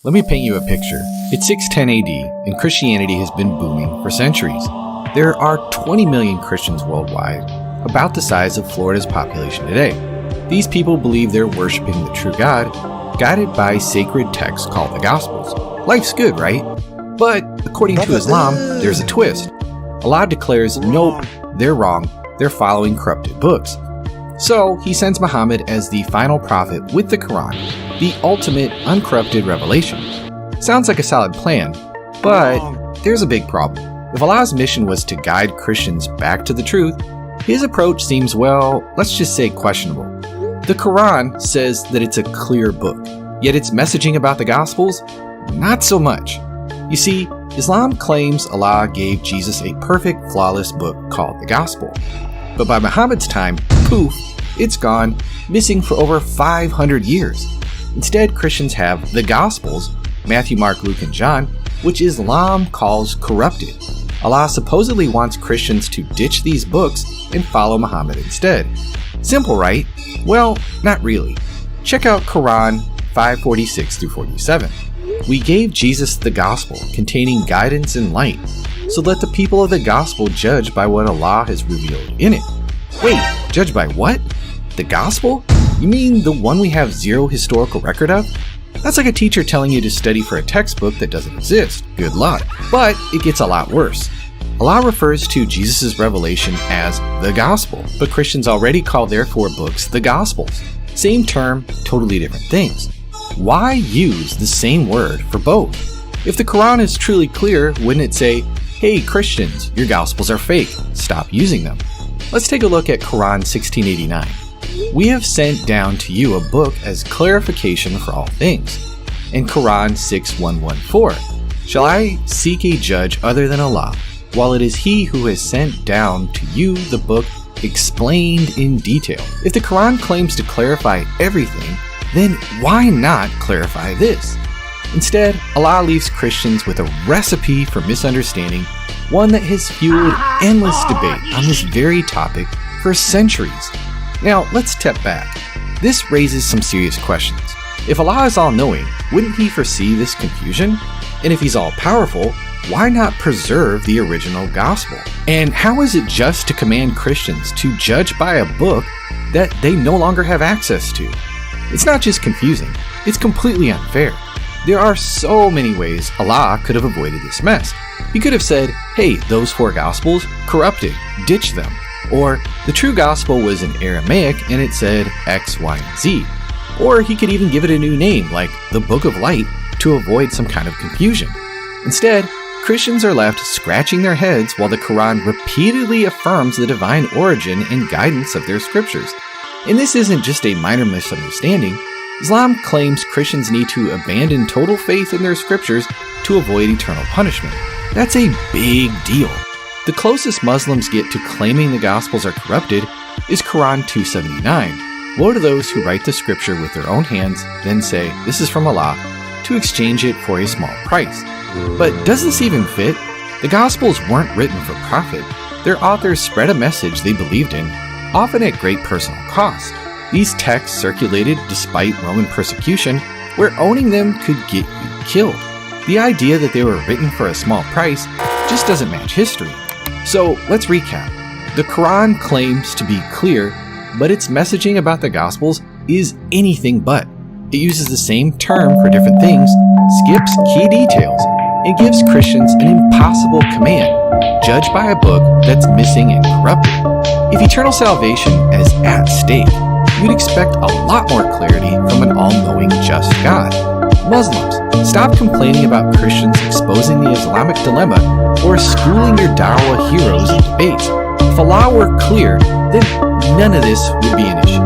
Let me paint you a picture. It's 610 AD, and Christianity has been booming for centuries. There are 20 million Christians worldwide, about the size of Florida's population today. These people believe they're worshiping the true God, guided by sacred texts called the Gospels. Life's good, right? But according to Islam, there's a twist. Allah declares, nope, they're wrong. They're following corrupted books. So he sends Muhammad as the final prophet with the Quran, the ultimate uncorrupted revelation. Sounds like a solid plan, but there's a big problem. If Allah's mission was to guide Christians back to the truth, his approach seems, well, let's just say questionable. The Quran says that it's a clear book, yet its messaging about the Gospels, not so much. You see, Islam claims Allah gave Jesus a perfect, flawless book called the Gospel. But by Muhammad's time, poof, it's gone, missing for over 500 years. Instead, Christians have the Gospels, Matthew, Mark, Luke, and John, which Islam calls corrupted. Allah supposedly wants Christians to ditch these books and follow Muhammad instead. Simple, right? Well, not really. Check out Quran 5:46-47. We gave Jesus the Gospel, containing guidance and light, so let the people of the Gospel judge by what Allah has revealed in it. Wait, judge by what? The Gospel? You mean the one we have zero historical record of? That's like a teacher telling you to study for a textbook that doesn't exist. Good luck. But it gets a lot worse. Allah refers to Jesus' revelation as the Gospel, but Christians already call their four books the Gospels. Same term, totally different things. Why use the same word for both? If the Quran is truly clear, wouldn't it say, hey Christians, your Gospels are fake, stop using them? Let's take a look at Quran 1689. We have sent down to you a book as clarification for all things. And Quran 6114. Shall I seek a judge other than Allah, while it is He who has sent down to you the book explained in detail? If the Quran claims to clarify everything, then why not clarify this? Instead, Allah leaves Christians with a recipe for misunderstanding, one that has fueled endless debate on this very topic for centuries. Now, let's step back. This raises some serious questions. If Allah is all-knowing, wouldn't He foresee this confusion? And if He's all-powerful, why not preserve the original gospel? And how is it just to command Christians to judge by a book that they no longer have access to? It's not just confusing, it's completely unfair. There are so many ways Allah could have avoided this mess. He could have said, hey, those four gospels, corrupted, ditch them. Or, the true gospel was in Aramaic and it said X, Y, and Z. Or he could even give it a new name, like the Book of Light, to avoid some kind of confusion. Instead, Christians are left scratching their heads while the Quran repeatedly affirms the divine origin and guidance of their scriptures. And this isn't just a minor misunderstanding. Islam claims Christians need to abandon total faith in their scriptures to avoid eternal punishment. That's a big deal. The closest Muslims get to claiming the Gospels are corrupted is Quran 279. Woe to those who write the scripture with their own hands, then say, this is from Allah, to exchange it for a small price. But does this even fit? The Gospels weren't written for profit. Their authors spread a message they believed in, often at great personal cost. These texts circulated despite Roman persecution, where owning them could get you killed. The idea that they were written for a small price just doesn't match history. So let's recap. The Quran claims to be clear, but its messaging about the Gospels is anything but. It uses the same term for different things, skips key details, and gives Christians an impossible command: judge by a book that's missing and corrupted. If eternal salvation is at stake, you'd expect a lot more clarity from an all-knowing, just God. Muslims, stop complaining about Christians exposing the Islamic dilemma or schooling your da'wah heroes in debates. If Allah were clear, then none of this would be an issue.